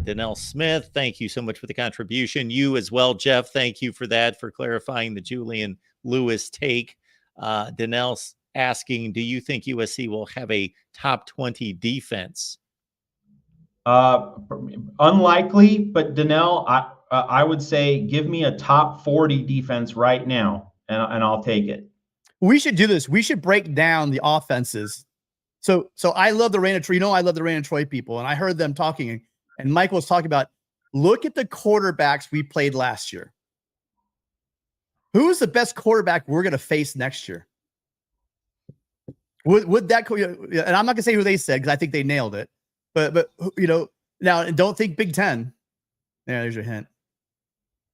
Danelle Smith, thank you so much for the contribution. You as well, Jeff. Thank you for that, for clarifying the Julian Lewis take. Danelle's asking, do you think USC will have a top 20 defense? Unlikely, but Danelle, I would say give me a top 40 defense right now, and I'll take it. We should do this. We should break down the offenses. So I love the Rain of Troy. You know, I love the Rain of Troy people, and I heard them talking, and Michael was talking about, look at the quarterbacks we played last year. Who's the best quarterback we're going to face next year? Would that, and I'm not gonna say who they said because I think they nailed it, but you know, now don't think Big Ten. Yeah, there's your hint.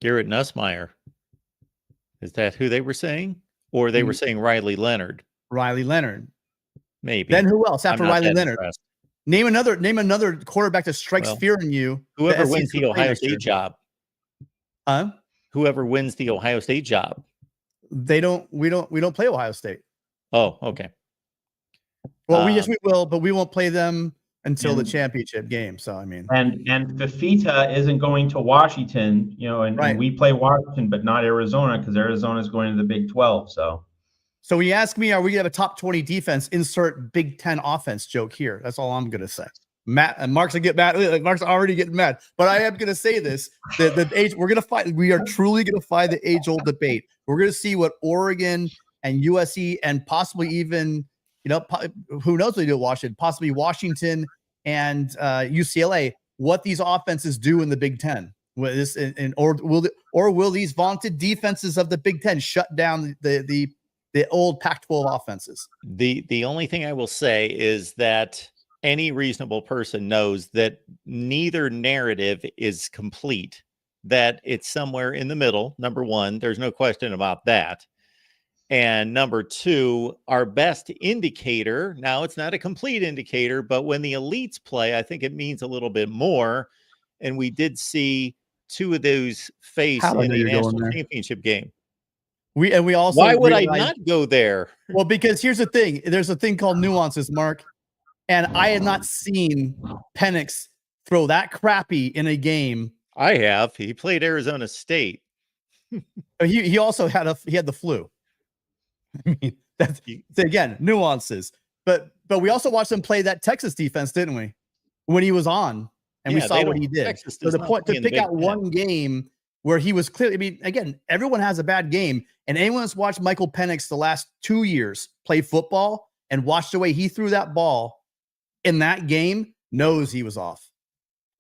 Garrett Nussmeier. Is that who they were saying? Or they were saying Riley Leonard? Riley Leonard. Maybe. Then who else after Riley Leonard? Impressed. Name another quarterback that strikes fear in you. Whoever wins the Ohio State job. Huh? Whoever wins the Ohio State job. We don't play Ohio State. Oh, okay. Well, we will, but we won't play them until the championship game. So I mean, and Fafita isn't going to Washington, you know, and we play Washington, but not Arizona because Arizona is going to the Big 12. So when you ask me, are we gonna have a top 20 defense? Insert Big 10 offense joke here. That's all I'm gonna say. Matt and Mark's gonna get mad. Mark's already getting mad, but I am gonna say this: the age we're gonna fight. We are truly gonna fight the age-old debate. We're gonna see what Oregon and USC and possibly even, you know, who knows what they do at Washington, possibly Washington and UCLA, what these offenses do in the Big Ten. Or will these vaunted defenses of the Big Ten shut down the old Pac-12 offenses? The only thing I will say is that any reasonable person knows that neither narrative is complete, that it's somewhere in the middle. Number one, there's no question about that. And number two, our best indicator, now it's not a complete indicator, but when the elites play, I think it means a little bit more. And we did see two of those face in a national championship game. We also, why would I not go there? Well, because here's the thing. There's a thing called nuances, Mark. And I had not seen Penix throw that crappy in a game. I have. He played Arizona State. He also had the flu. I mean, that's again nuances. But we also watched him play that Texas defense, didn't we? When he was on, and we saw what he did. So the point to pick out one game where he was clearly, I mean, again, everyone has a bad game, and anyone that's watched Michael Penix the last 2 years play football and watched the way he threw that ball in that game knows he was off.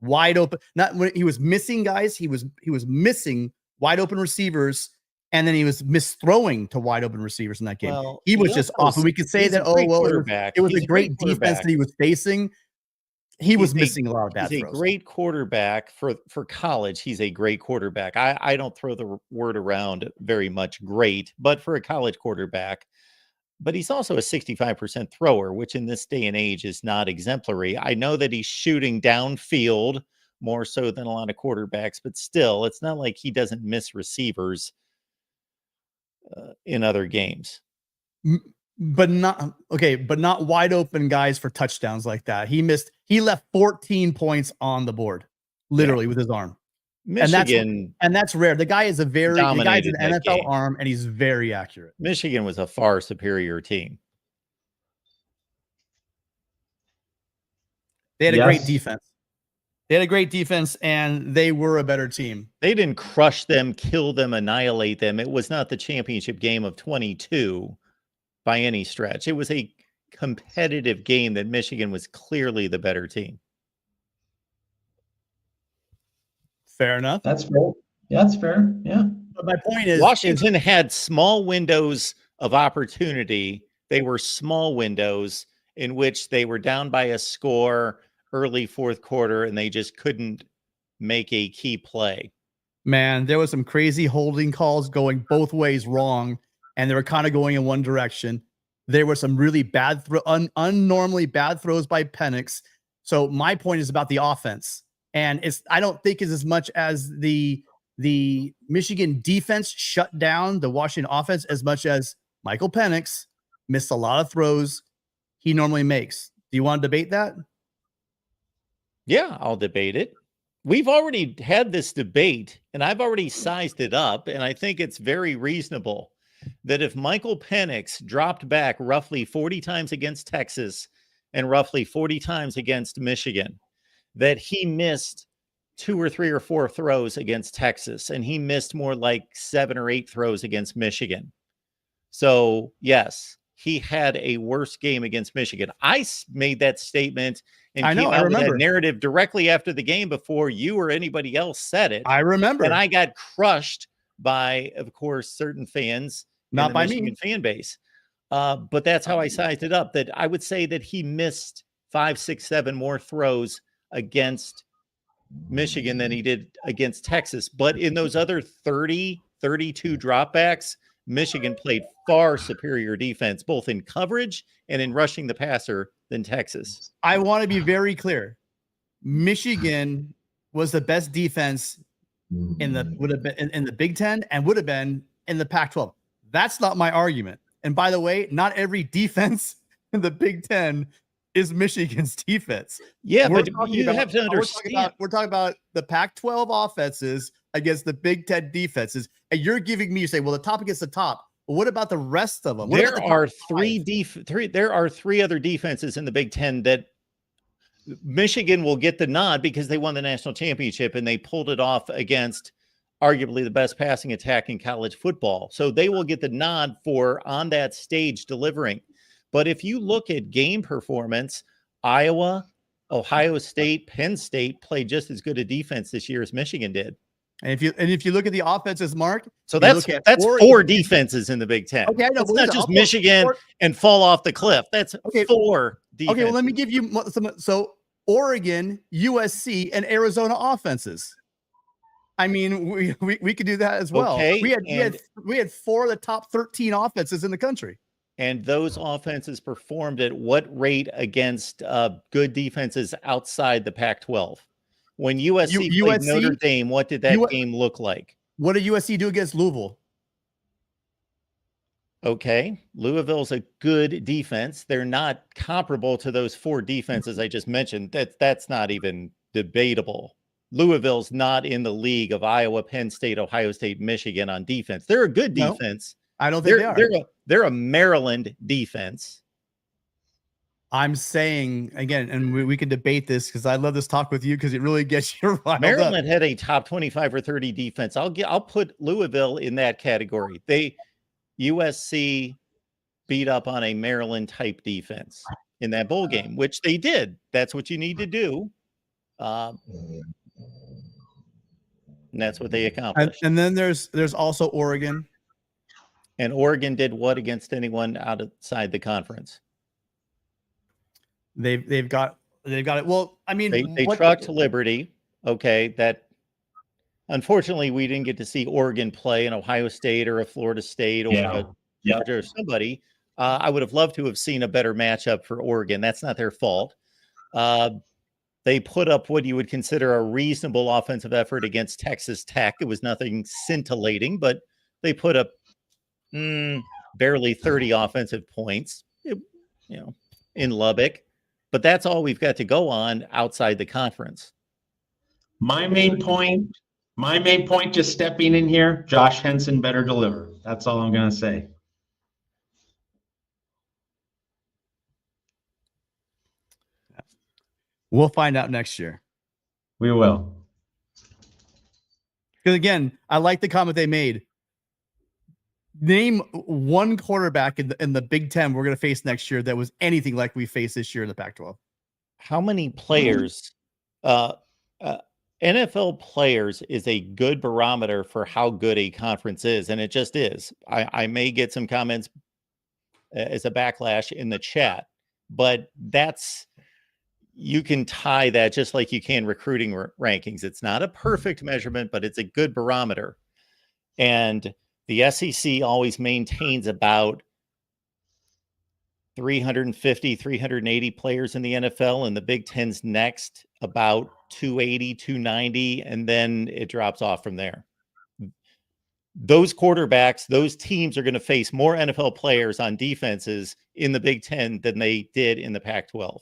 Wide open. Not when he was missing guys, he was missing wide open receivers, and then he was misthrowing to wide open receivers in that game. Well, he was just off. And we could say that, it was a great defense that he was facing. He was missing a lot of bad throws. He's a great quarterback for college. He's a great quarterback. I don't throw the word around very much great, but for a college quarterback. But he's also a 65% thrower, which in this day and age is not exemplary. I know that he's shooting downfield more so than a lot of quarterbacks, but still, it's not like he doesn't miss receivers in other games. But not wide open guys for touchdowns like that. He left 14 points on the board, literally with his arm. Michigan, and that's rare. The guy is an NFL arm, and he's very accurate. Michigan was a far superior team. They had a great defense. And they were a better team. They didn't crush them, kill them, annihilate them. It was not the championship game of 22 by any stretch. It was a competitive game that Michigan was clearly the better team. Fair enough. That's fair. Yeah, that's fair. Yeah. But my point is, Washington had small windows of opportunity. They were small windows in which they were down by a score early fourth quarter, and they just couldn't make a key play. Man, there was some crazy holding calls going both ways wrong, and they were kind of going in one direction. There were some really bad, unnormally bad throws by Penix. So my point is about the offense. And I don't think it's as much as the Michigan defense shut down the Washington offense as much as Michael Penix missed a lot of throws he normally makes. Do you want to debate that? Yeah, I'll debate it. we've already had this debate, and I've already sized it up, and I think it's very reasonable that if Michael Penix dropped back roughly 40 times against Texas and roughly 40 times against Michigan, that he missed 2 or 3 or 4 throws against Texas, and he missed more like 7 or 8 throws against Michigan. So, yes, he had a worse game against Michigan. I made that statement and came out with that narrative directly after the game before you or anybody else said it. I remember. And I got crushed by, of course, certain fans, not by Michigan fan base. But that's how I sized it up, that I would say that he missed 5, 6, 7 more throws against Michigan than he did against Texas. But in those other 30, 32 dropbacks, Michigan played far superior defense, both in coverage and in rushing the passer than Texas. I want to be very clear. Michigan was the best defense in the Big Ten and would have been in the Pac-12. That's not my argument. And by the way, not every defense in the Big Ten is Michigan's defense. Yeah, but you have to understand. We're talking about the Pac-12 offenses against the Big Ten defenses, and you're giving me, you say, well, the top against the top. Well, what about the rest of them? There are three other defenses in the Big Ten that Michigan will get the nod because they won the national championship and they pulled it off against arguably the best passing attack in college football. So they will get the nod for on that stage delivering. But if you look at game performance, Iowa, Ohio State, Penn State played just as good a defense this year as Michigan did. And if you look at the offenses, Mark, so that's 4 defenses in the Big Ten. Okay, I know. It's not just Michigan and fall off the cliff. That's 4 defenses. Okay, well, let me give you some. So Oregon, USC, and Arizona offenses. I mean, we could do that as well. Okay, we had 4 of the top 13 offenses in the country. And those offenses performed at what rate against good defenses outside the Pac-12? When USC played Notre Dame, what did that game look like? What did USC do against Louisville? Okay, Louisville's a good defense. They're not comparable to those 4 defenses I just mentioned. That's not even debatable. Louisville's not in the league of Iowa, Penn State, Ohio State, Michigan on defense. They're a good defense. I don't think they are. They're a Maryland defense. I'm saying again, and we can debate this because I love this talk with you because it really gets you riled Maryland up. had a top 25 or 30 defense. I'll put Louisville in that category. USC beat up on a Maryland type defense in that bowl game, which they did. That's what you need to do. And that's what they accomplished. And then there's also Oregon. And Oregon did what against anyone outside the conference? They've got it. Well, I mean, they trucked Liberty. Okay, that unfortunately we didn't get to see Oregon play an Ohio State or a Florida State or a Georgia or somebody. I would have loved to have seen a better matchup for Oregon. That's not their fault. They put up what you would consider a reasonable offensive effort against Texas Tech. It was nothing scintillating, but they put up barely 30 offensive points, in Lubbock. But that's all we've got to go on outside the conference. My main point, just stepping in here, Josh Henson better deliver. That's all I'm going to say. We'll find out next year. We will. Because again, I like the comment they made. Name one quarterback in the Big Ten we're going to face next year that was anything like we faced this year in the Pac-12. How many players? NFL players is a good barometer for how good a conference is, and it just is. I may get some comments as a backlash in the chat, but you can tie that just like you can recruiting rankings. It's not a perfect measurement, but it's a good barometer. And the SEC always maintains about 350, 380 players in the NFL, and the Big Ten's next about 280, 290, and then it drops off from there. Those quarterbacks, those teams are going to face more NFL players on defenses in the Big Ten than they did in the Pac-12.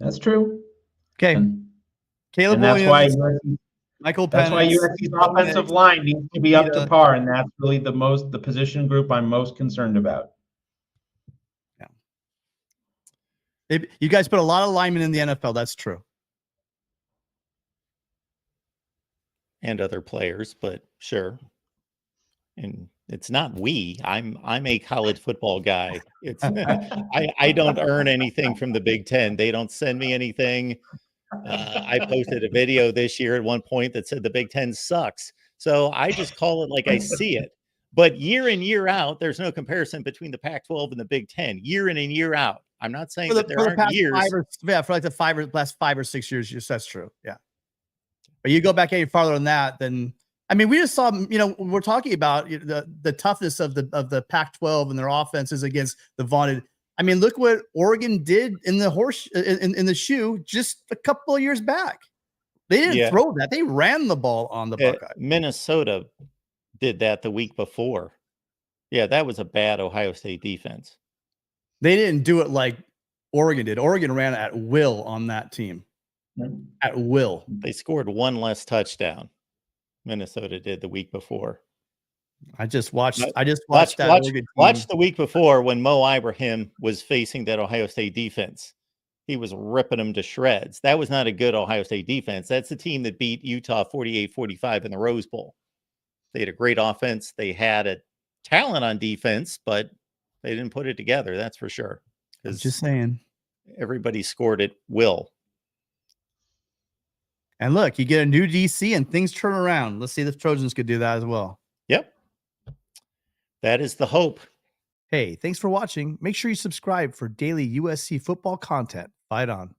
That's true. Okay. Caleb And that's Williams, why Michael that's why Penix, USC's offensive line needs to be up to par, and that's really the position group I'm most concerned about. Yeah. You guys put a lot of linemen in the NFL. That's true. And other players, but sure. And it's not I'm a college football guy. It's I don't earn anything from the Big Ten. They don't send me anything. I posted a video this year at one point that said the Big Ten sucks. So I just call it like I see it. But year in, year out, there's no comparison between the Pac-12 and the Big Ten. Year in and year out. I'm not saying that there aren't years. For like the last 5 or 6 years, yes, that's true. Yeah. But you go back any farther than that, then I mean, we just saw, we're talking about the toughness of the Pac-12 and their offenses against the vaunted. I mean, look what Oregon did in the in the shoe just a couple of years back. They didn't throw that; they ran the ball on the Buckeyes. Minnesota did that the week before. Yeah, that was a bad Ohio State defense. They didn't do it like Oregon did. Oregon ran at will on that team. At will. They scored one less touchdown. Minnesota did the week before. I just watched that. Watch the week before when Mo Ibrahim was facing that Ohio State defense. He was ripping them to shreds. That was not a good Ohio State defense. That's the team that beat Utah 48-45 in the Rose Bowl. They had a great offense. They had a talent on defense, but they didn't put it together. That's for sure. I'm just saying. Everybody scored at will. And look, you get a new DC and things turn around. Let's see if the Trojans could do that as well. Yep. That is the hope. Hey, thanks for watching. Make sure you subscribe for daily USC football content. Fight on.